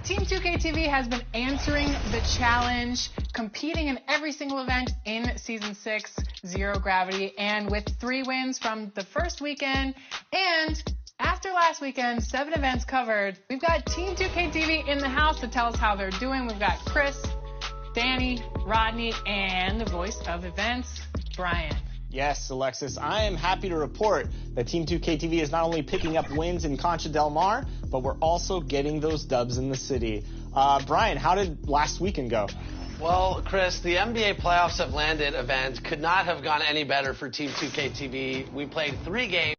Team 2K TV has been answering the challenge, competing in every single event in Season 6, Zero Gravity, and with 3 wins from the first weekend, and after last weekend, 7 events covered, we've got Team 2K TV in the house to tell us how they're doing. We've got Chris, Danny, Rodney, and the voice of events, Brian. Yes, Alexis, I am happy to report that Team 2K TV is not only picking up wins in Concha del Mar, but we're also getting those dubs in the city. Brian, how did last weekend go? Well, Chris, the NBA Playoffs Have Landed event could not have gone any better for Team 2K TV. We played 3 games.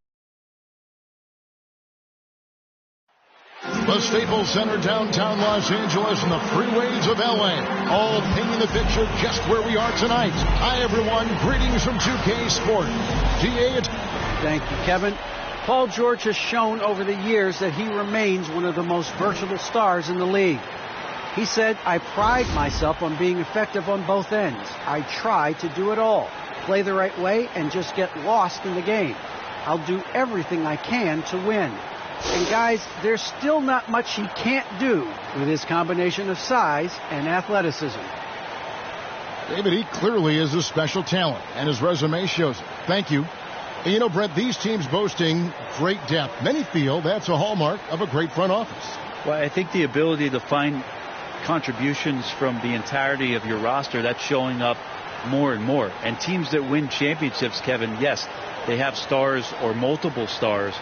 The Staples Center, downtown Los Angeles, and the freeways of LA, all painting the picture just where we are tonight. Hi, everyone. Greetings from 2K Sport. GA. Thank you, Kevin. Paul George has shown over the years that he remains one of the most versatile stars in the league. He said, "I pride myself on being effective on both ends. I try to do it all, play the right way, and just get lost in the game. I'll do everything I can to win." And guys, there's still not much he can't do with his combination of size and athleticism. David, he clearly is a special talent, and his resume shows it. Thank you. And you know, Brett, these teams boasting great depth. Many feel that's a hallmark of a great front office. Well, I think the ability to find contributions from the entirety of your roster, that's showing up more and more. And teams that win championships, Kevin, yes, they have stars or multiple stars,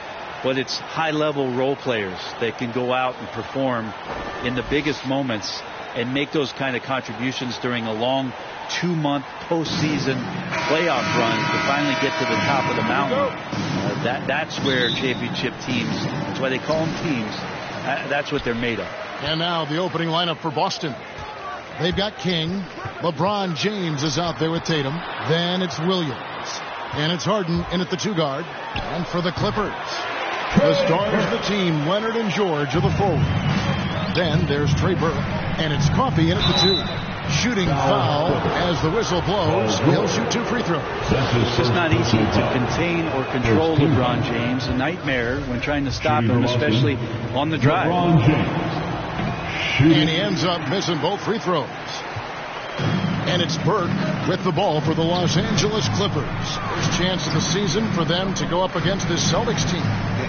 but it's high-level role players that can go out and perform in the biggest moments and make those kind of contributions during a long 2-month postseason playoff run to finally get to the top of the mountain. That's where championship teams, that's why they call them teams, that's what they're made of. And now the opening lineup for Boston. They've got King. LeBron James is out there with Tatum. Then it's Williams. And it's Harden in at the 2 guard. And for the Clippers, the stars of the team, Leonard and George, are the forward. Then there's Trey Burke, and it's Coffey in at the 2. Shooting foul as the whistle blows. He'll shoot 2 free throws. It's just not easy to contain or control LeBron James. A nightmare when trying to stop him, especially on the drive. And he ends up missing both free throws. And it's Burke with the ball for the Los Angeles Clippers. First chance of the season for them to go up against this Celtics team.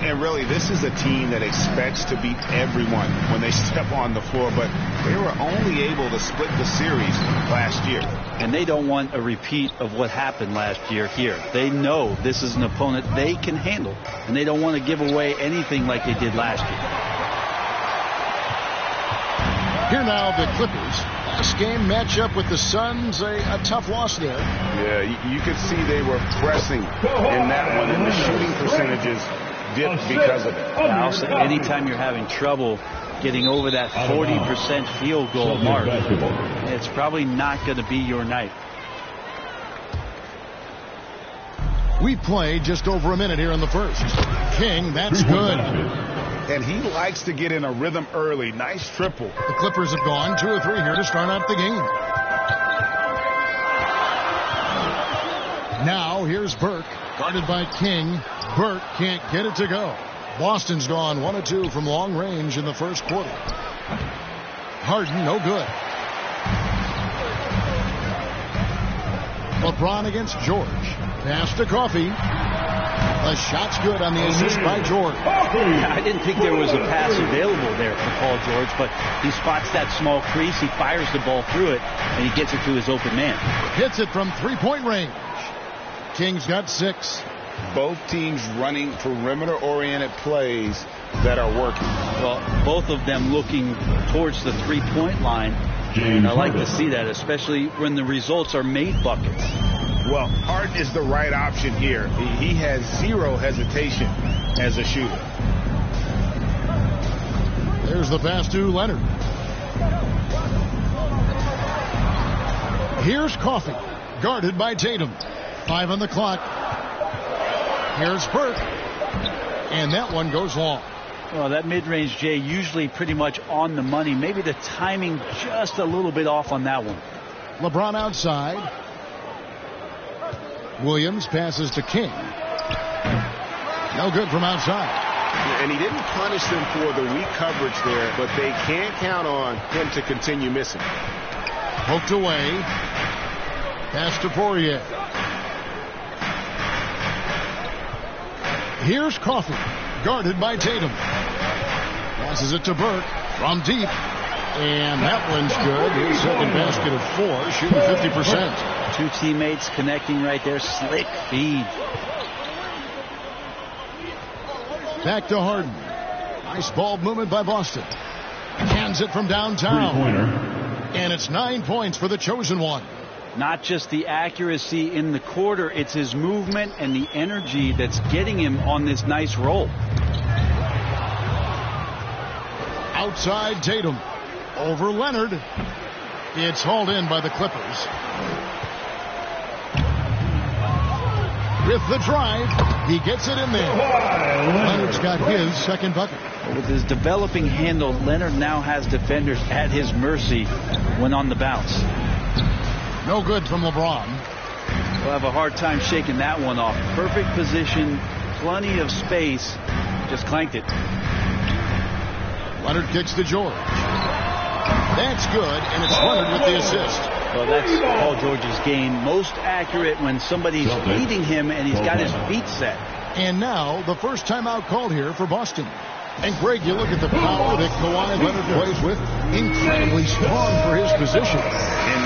And really, this is a team that expects to beat everyone when they step on the floor, but they were only able to split the series last year. And they don't want a repeat of what happened last year here. They know this is an opponent they can handle, and they don't want to give away anything like they did last year. Here now, the Clippers. Last game matchup with the Suns, a tough loss there. Yeah, you could see they were pressing in that one, and the shooting percentages dipped because of it. Also, anytime you're having trouble getting over that 40% field goal mark, it's probably not going to be your night. We played just over a minute here in the first. King, that's good. And he likes to get in a rhythm early. Nice triple. The Clippers have gone 2 or 3 here to start out the game. Now here's Burke, guarded by King. Burke can't get it to go. Boston's gone 1 of 2 from long range in the first quarter. Harden, no good. LeBron against George. Pass to Coffey. The shot's good on the assist by George. I didn't think there was a pass available there for Paul George, but he spots that small crease, he fires the ball through it, and he gets it to his open man. Hits it from 3-point range. King's got 6. Both teams running perimeter-oriented plays that are working. Well, both of them looking towards the 3-point line. And I like to see that, especially when the results are made buckets. Well, Harden is the right option here. He has 0 hesitation as a shooter. There's the pass to Leonard. Here's Coffey, guarded by Tatum. 5 on the clock. Here's Burke. And that one goes long. Well, that mid-range, Jay, usually pretty much on the money. Maybe the timing just a little bit off on that one. LeBron outside. Williams passes to King. No good from outside. And he didn't punish them for the weak coverage there, but they can't count on him to continue missing. Poked away. Pass to Poirier. Here's Coffey, guarded by Tatum. Passes it to Burke from deep. And that one's good. His second basket of 4, shooting 50%. Two teammates connecting right there. Slick feed. Back to Harden. Nice ball movement by Boston. Hands it from downtown. And it's 9 points for the chosen one. Not just the accuracy in the quarter, it's his movement and the energy that's getting him on this nice roll. Outside Tatum. Over Leonard. It's hauled in by the Clippers. With the drive, he gets it in there. Leonard's got his second bucket. With his developing handle, Leonard now has defenders at his mercy when on the bounce. No good from LeBron. We'll have a hard time shaking that one off. Perfect position, plenty of space, just clanked it. Leonard kicks to George. That's good, and it's Leonard with the assist. Well, that's Paul George's game. Most accurate when somebody's leading him and he's got his feet set. And now the first timeout called here for Boston. And Greg, you look at the power that Kawhi Leonard plays with. Incredibly strong for his position. And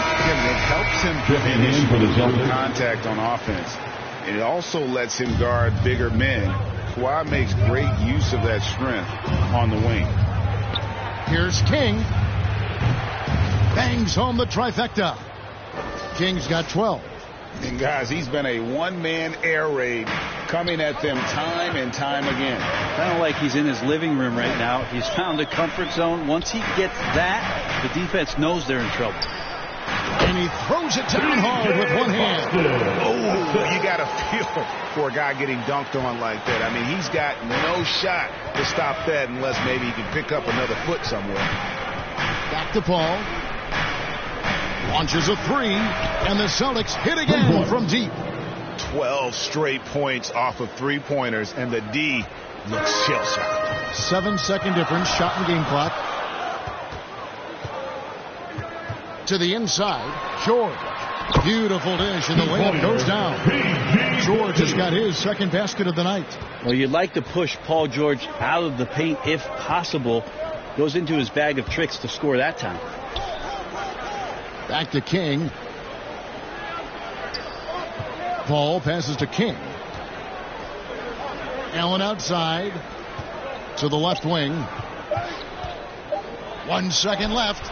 it helps him prevent contact on offense. And it also lets him guard bigger men. Kawhi makes great use of that strength on the wing. Here's King. Bangs home the trifecta. King's got 12. And guys, he's been a one-man air raid coming at them time and time again. Kind of like he's in his living room right now. He's found a comfort zone. Once he gets that, the defense knows they're in trouble. And he throws it down hard with one hand. Oh, you got to feel for a guy getting dunked on like that. I mean, he's got no shot to stop that unless maybe he can pick up another foot somewhere. Back to Paul. Launches a 3, and the Celtics hit again from deep. 12 straight points off of three-pointers, and the D looks shell-shocked. 7-second difference, shot and game clock. To the inside, George. Beautiful dish, and the layup goes down. George has got his second basket of the night. Well, you'd like to push Paul George out of the paint if possible. Goes into his bag of tricks to score that time. Back to King. Paul passes to King. Allen outside to the left wing. 1 second left.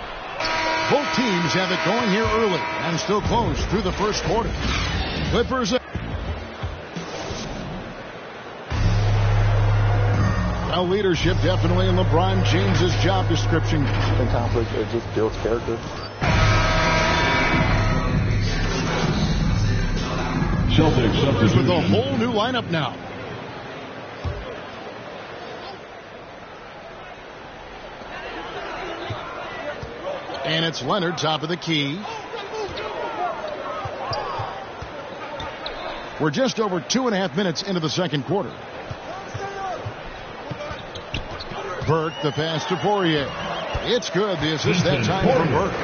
Both teams have it going here early and still close through the first quarter. Clippers. Well, leadership definitely in LeBron James's job description. Conflict, it just builds character. Celtics with a whole new lineup now. And it's Leonard, top of the key. We're just over 2.5 minutes into the second quarter. Burke, the pass to Poirier. It's good. The assist that time from Burke.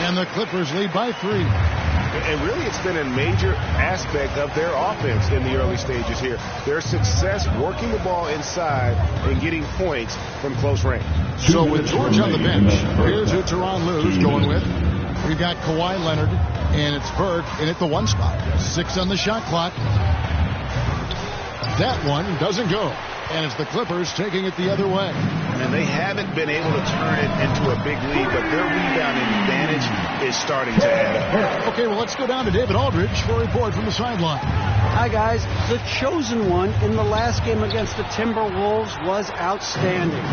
And the Clippers lead by 3. And really, it's been a major aspect of their offense in the early stages here. Their success working the ball inside and getting points from close range. So with George on the bench, here's who Tyronn Lue's going with. We've got Kawhi Leonard, and it's Burke in at the 1 spot. 6 on the shot clock. That one doesn't go. And it's the Clippers taking it the other way. And they haven't been able to turn it into a big lead, but their rebounding advantage is starting to add up. Okay, well, let's go down to David Aldridge for a report from the sideline. Hi, guys. The chosen one in the last game against the Timberwolves was outstanding.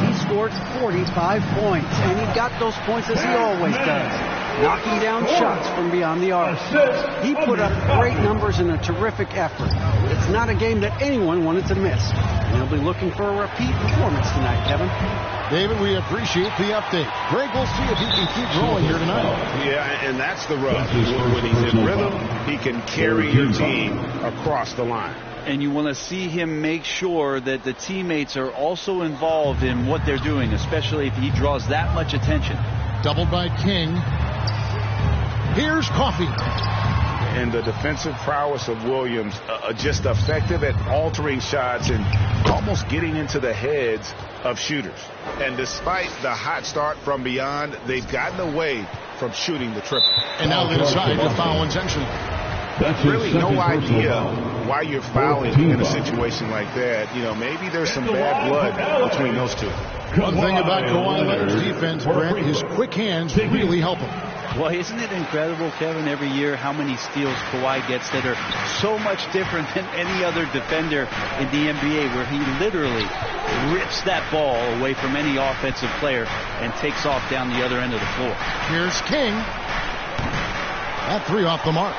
He scored 45 points, and he got those points as he always does, knocking down shots from beyond the arc. He put up great numbers in a terrific effort. It's not a game that anyone wanted to miss. And he'll be looking for a repeat performance tonight, Kevin. David, we appreciate the update. Greg, we'll see if he can keep rolling here tonight. Yeah, and that's the rub. When he's in rhythm, he can carry your team across the line. and you want to see him make sure that the teammates are also involved in what they're doing, especially if he draws that much attention. Doubled by King. Here's Coffee. And the defensive prowess of Williams, just effective at altering shots and almost getting into the heads of shooters. And despite the hot start from beyond, they've gotten away from shooting the triple. And now they decide to foul intentionally. Really no idea why you're fouling in a situation like that. You know, maybe there's some bad blood between those two. One thing about Kawhi Leonard's defense, Brent, his quick hands really help him. Well, isn't it incredible, Kevin, every year how many steals Kawhi gets that are so much different than any other defender in the NBA, where he literally rips that ball away from any offensive player and takes off down the other end of the floor. Here's King. That three off the mark.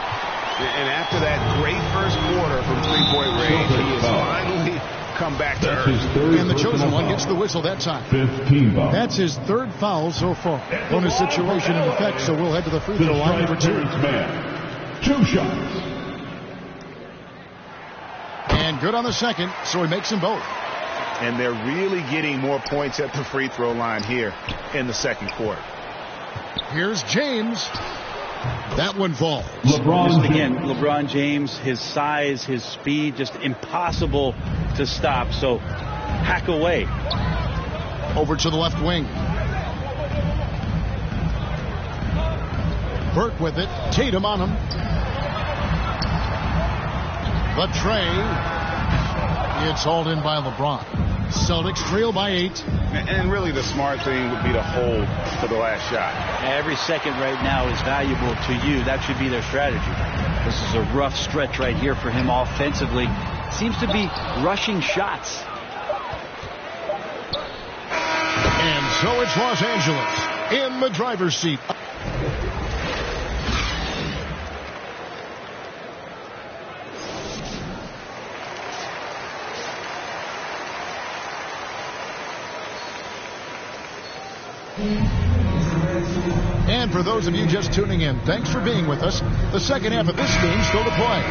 And after that great first quarter from three-point range, he has finally come back to earth. And the chosen one gets the whistle that time. That's his third foul so far. Bonus situation in effect, so we'll head to the free throw line for 2. 2 shots. And good on the second, so he makes them both. And they're really getting more points at the free throw line here in the second quarter. Here's James. That one falls. LeBron James, his size, his speed, just impossible to stop. So hack away. Over to the left wing. Burke with it. Tatum on him. The tray. It's hauled in by LeBron. Celtics trail by 8. And really the smart thing would be to hold for the last shot. Every second right now is valuable to you. That should be their strategy. This is a rough stretch right here for him offensively. Seems to be rushing shots. And so it's Los Angeles in the driver's seat. And for those of you just tuning in, thanks for being with us. The second half of this game still to play.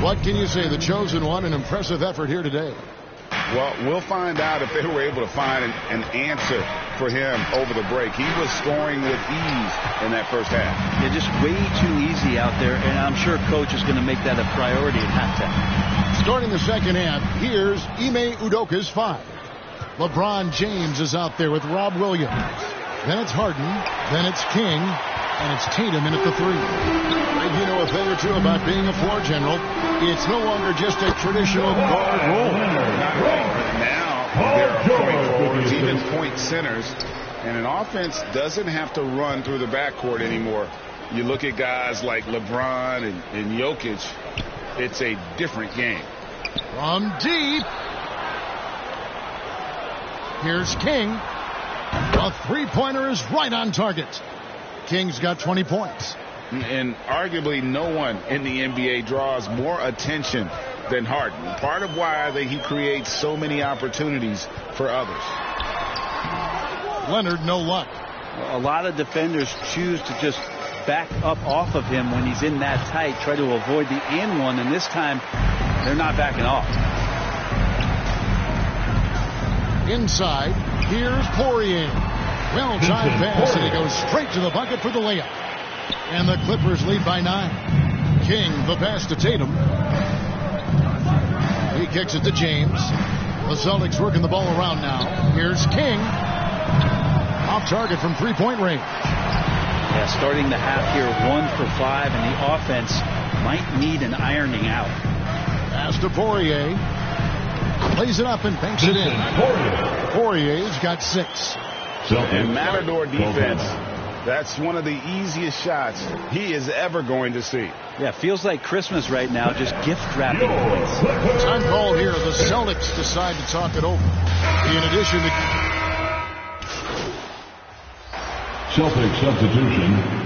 What can you say? The chosen one, an impressive effort here today. Well, we'll find out if they were able to find an answer for him over the break. He was scoring with ease in that first half. Yeah, just way too easy out there, and I'm sure Coach is going to make that a priority at halftime. Starting the second half, here's Ime Udoka's 5. LeBron James is out there with Rob Williams. Then it's Harden, then it's King, and it's Tatum in at the 3. And you know a thing or two about being a floor general. It's no longer just a traditional guard role. Not right. Now there are point forwards, even point centers, and an offense doesn't have to run through the backcourt anymore. You look at guys like LeBron and Jokic, it's a different game. From deep. Here's King. A three-pointer is right on target. King's got 20 points. And arguably no one in the NBA draws more attention than Harden. Part of why he creates so many opportunities for others. Leonard, no luck. A lot of defenders choose to just back up off of him when he's in that tight, try to avoid the and one, and this time they're not backing off. Inside, here's Poirier. Well-timed pass, and he goes straight to the bucket for the layup. And the Clippers lead by 9. King, the pass to Tatum. He kicks it to James. The Celtics working the ball around now. Here's King. Off target from three-point range. Yeah, starting the half here 1 for 5, and the offense might need an ironing out. Pass to Poirier. Plays it up and banks it in. Poirier's got 6. And Matador defense, that's one of the easiest shots he is ever going to see. Yeah, feels like Christmas right now, just gift wrapping points. Time call here. The Celtics decide to talk it over. In addition to Celtics substitution.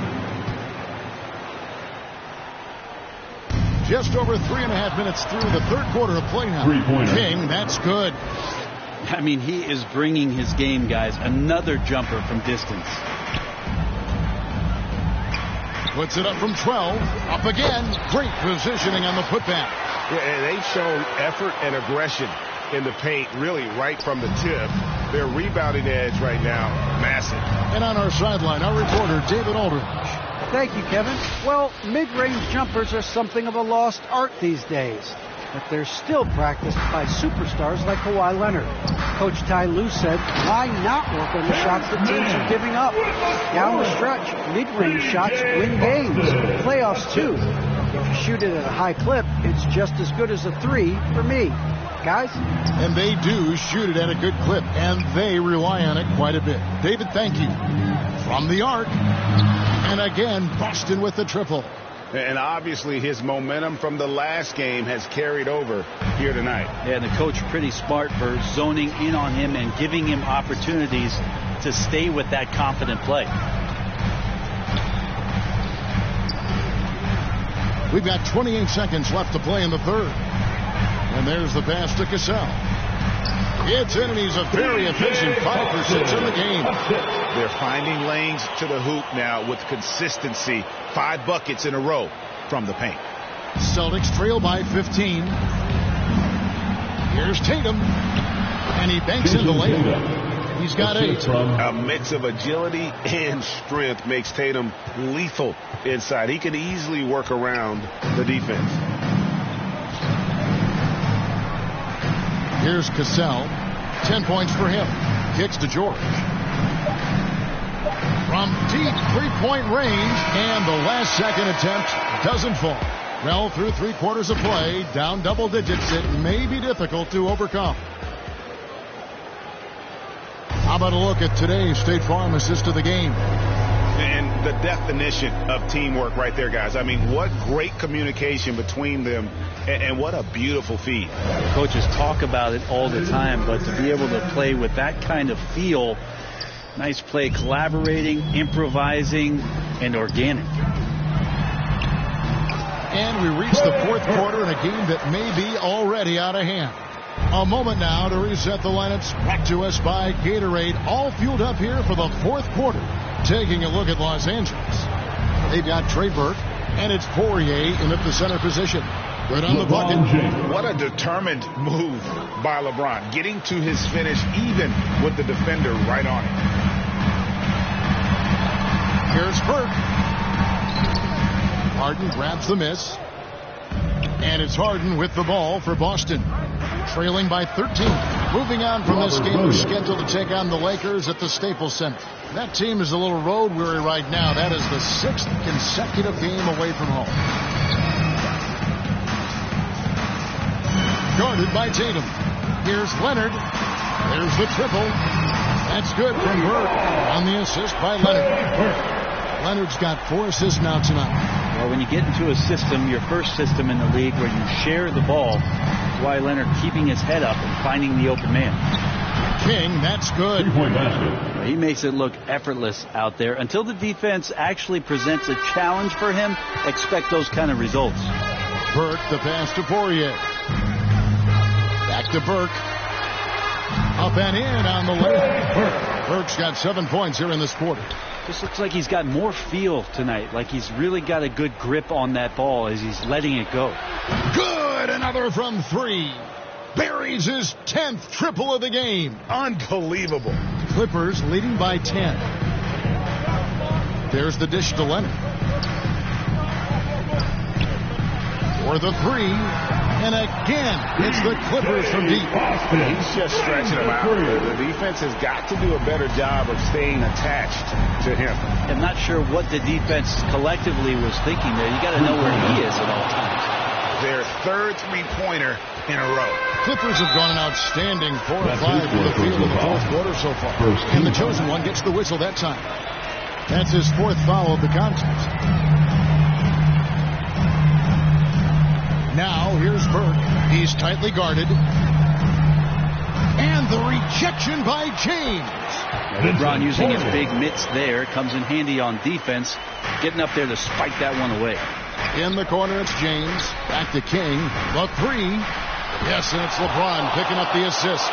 just over 3.5 minutes through the third quarter of play now. Three-pointer. King, that's good. I mean, he is bringing his game, guys. Another jumper from distance. puts it up from 12. Up again. Great positioning on the putback. Yeah, and they've shown effort and aggression in the paint, really right from the tip. Their rebounding edge right now, massive. And on our sideline, our reporter, David Aldridge. Thank you, Kevin. Well, mid-range jumpers are something of a lost art these days, but they're still practiced by superstars like Kawhi Leonard. Coach Ty Lue said, why not work on the shots that teams are giving up? Down the stretch, mid-range shots win games, playoffs too. If you shoot it at a high clip, it's just as good as a three for me. Guys? And they do shoot it at a good clip, and they rely on it quite a bit. David, thank you. From the arc, and again, Boston with the triple. And obviously his momentum from the last game has carried over here tonight. Yeah, and the coach pretty smart for zoning in on him and giving him opportunities to stay with that confident play. We've got 28 seconds left to play in the third. And there's the pass to Cassell. It's in, and he's a very efficient 5 for 6 in the game. They're finding lanes to the hoop now with consistency. 5 buckets in a row from the paint. Celtics trail by 15. Here's Tatum. And he banks in the layup. He's got 8. A mix of agility and strength makes Tatum lethal inside. He can easily work around the defense. Here's Cassell. 10 points for him. Kicks to George. From deep three-point range, and the last second attempt doesn't fall. Well, through 3 quarters of play, down double digits, it may be difficult to overcome. How about a look at today's State Farm assist of the game? And the definition of teamwork right there, guys. I mean, what great communication between them, and what a beautiful feed. Coaches talk about it all the time, but to be able to play with that kind of feel, nice play, collaborating, improvising, and organic. And we reach the 4th quarter in a game that may be already out of hand. A moment now to reset the lineups. Brought to us by Gatorade. All fueled up here for the 4th quarter. Taking a look at Los Angeles. They've got Trey Burke, and it's Poirier in at the center position. Good on the bucket. What a determined move by LeBron. Getting to his finish even with the defender right on him. Here's Burke. Harden grabs the miss. And it's Harden with the ball for Boston. Trailing by 13. Moving on from this game, we're scheduled to take on the Lakers at the Staples Center. That team is a little road weary right now. That is the 6th consecutive game away from home. Guarded by Tatum. Here's Leonard. There's the triple. That's good from Burke on the assist by Leonard. Leonard's got 4 assists now tonight. Well, when you get into a system, your first system in the league where you share the ball, Kawhi Leonard keeping his head up and finding the open man. King, that's good. He makes it look effortless out there. Until the defense actually presents a challenge for him, expect those kind of results. Burke, the pass to Poirier. Back to Burke. Up and in on the layup. Burke's got 7 points here in this quarter. Just looks like he's got more feel tonight, like he's really got a good grip on that ball as he's letting it go. Good, another from 3. Buries his 10th triple of the game. Unbelievable. Clippers leading by 10. There's the dish to Leonard. For the 3. And again, it's the Clippers from deep. He's just stretching them out. The defense has got to do a better job of staying attached to him. I'm not sure what the defense collectively was thinking there. You got to know where he is at all times. Their 3rd three-pointer in a row. Clippers have gone an outstanding 4 of 5 from the field in the 4th quarter so far. And the chosen one gets the whistle that time. That's his 4th foul of the contest. Now, here's Burke. He's tightly guarded. And the rejection by James. LeBron using his big mitts there. Comes in handy on defense. Getting up there to spike that one away. In the corner, it's James. Back to King. The 3. Yes, and it's LeBron picking up the assist.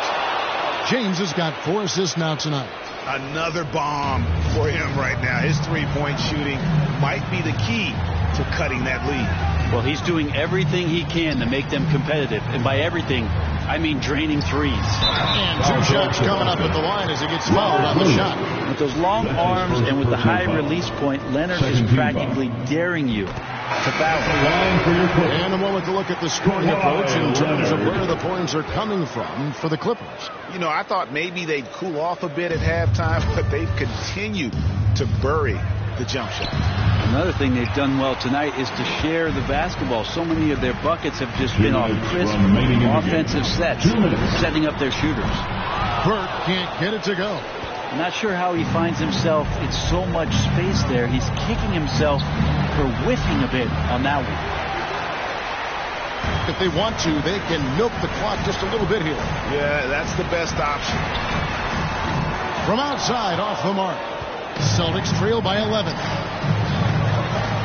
James has got 4 assists now tonight. Another bomb for him right now. His three-point shooting might be the key to cutting that lead. Well, he's doing everything he can to make them competitive. And by everything, I mean draining threes. And 2 shots coming up at the line as he gets fouled on the shot. With those long arms and with the high release point, Leonard is practically daring you to foul. And a moment to look at the scoring approach in terms of where the points are coming from for the Clippers. You know, I thought maybe they'd cool off a bit at halftime, but they've continued to bury the jump shot. Another thing they've done well tonight is to share the basketball. So many of their buckets have just been off crisp offensive sets, setting up their shooters. Burke can't get it to go. I'm not sure how he finds himself in so much space there. He's kicking himself for whiffing a bit on that one. If they want to, they can milk the clock just a little bit here. Yeah, that's the best option. From outside, off the mark. Celtics trail by 11.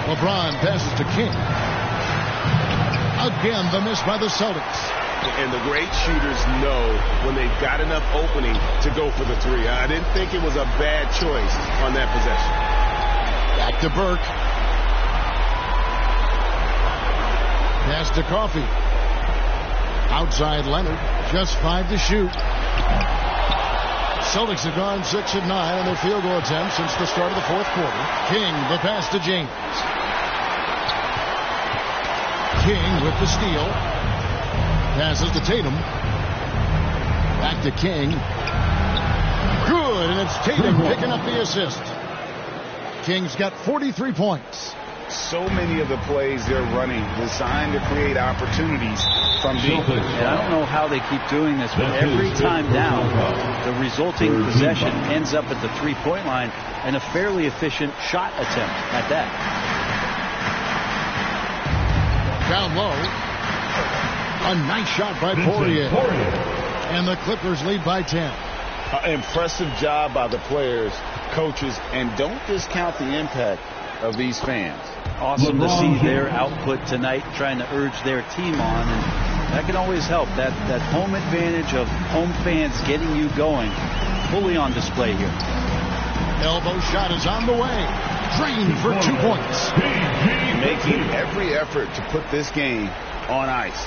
LeBron passes to King. Again, the miss by the Celtics. And the great shooters know when they've got enough opening to go for the three. I didn't think it was a bad choice on that possession. Back to Burke. Pass to Coffey. Outside Leonard. Just 5 to shoot. Celtics have gone 6 of 9 on their field goal attempts since the start of the fourth quarter. King, the pass to James. King with the steal. Passes to Tatum. Back to King. Good, and it's Tatum picking up the assist. King's got 43 points. So many of the plays they're running designed to create opportunities from deep. And I don't know how they keep doing this, but every time down, the resulting possession ends up at the three-point line and a fairly efficient shot attempt at that. Down low. A nice shot by Poirier. And the Clippers lead by 10. Impressive job by the players, coaches, and don't discount the impact of these fans. Awesome to see their output tonight, trying to urge their team on, and that can always help. That home advantage of home fans getting you going, fully on display here. Elbow shot is on the way. Drained for 2 points. Making every effort to put this game on ice.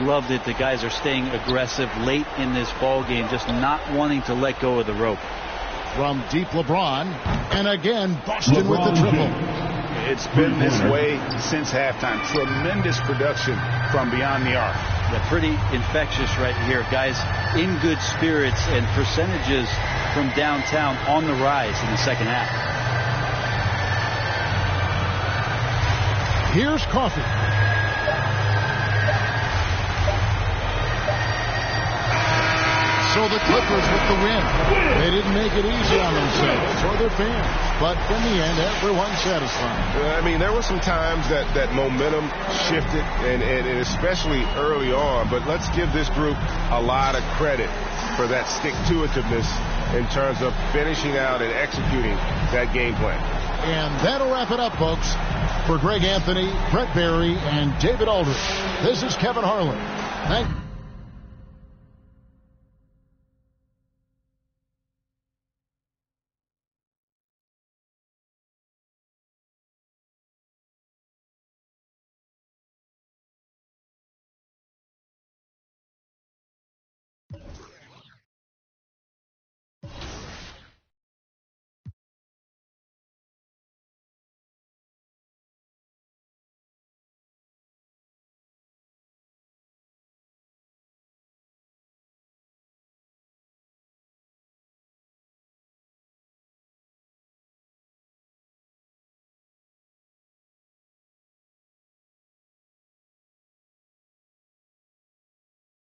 Loved it. The guys are staying aggressive late in this ball game, just not wanting to let go of the rope. From deep, LeBron, and again Boston with the triple. It's been this way since halftime. Tremendous production from beyond the arc. Yeah, pretty infectious right here. Guys in good spirits and percentages from downtown on the rise in the second half. Here's Coffey. So the Clippers with the win. They didn't make it easy on themselves or their fans, but in the end, everyone's satisfied. I mean, there were some times that momentum shifted, and especially early on, but let's give this group a lot of credit for that stick-to-itiveness in terms of finishing out and executing that game plan. And that'll wrap it up, folks. For Greg Anthony, Brett Barry, and David Aldridge, this is Kevin Harlan. Thank you.